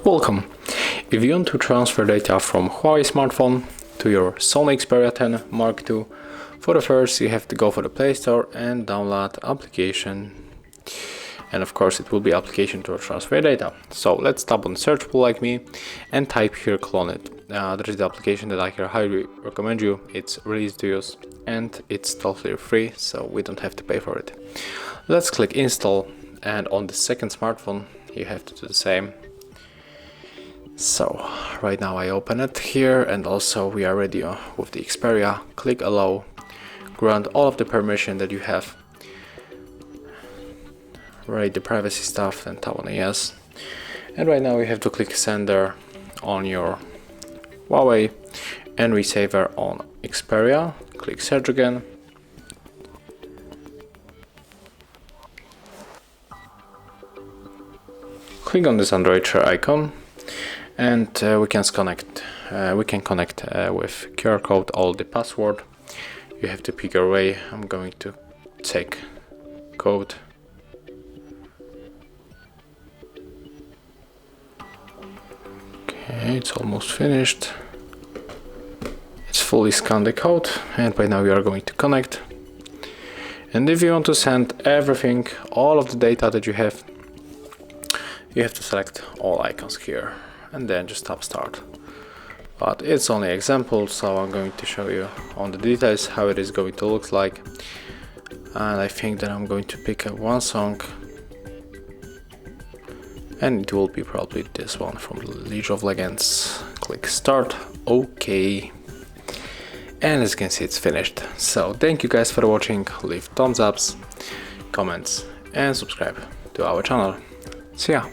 Welcome! If you want to transfer data from Huawei smartphone to your Sony Xperia 10 Mark II, for the first you have to go for the Play Store and download application. And of course it will be application to transfer data. So let's tap on search bar like me and type here CLONEit. That is the application that I highly recommend you. It's really easy to use and it's totally free, so we don't have to pay for it. Let's click install, and on the second smartphone you have to do the same. So right now I open it here, and also we are ready with the Xperia. Click allow, grant all of the permission that you have, write the privacy stuff and tap on yes. And right now we have to click sender on your Huawei and receiver on Xperia. Click search again. Click on this Android share icon. And we can connect with QR code all the password. You have to pick your way. I'm going to take code. Okay, it's almost finished. It's fully scanned the code, and right now we are going to connect. And if you want to send everything, all of the data that you have to select all icons here. And then just tap start. But it's only example, so I'm going to show you on the details how it is going to look like. And I think that I'm going to pick one song, and it will be probably this one from League of Legends. Click start, okay, and as you can see it's finished. So thank you guys for watching. Leave thumbs ups, comments and subscribe to our channel. See ya.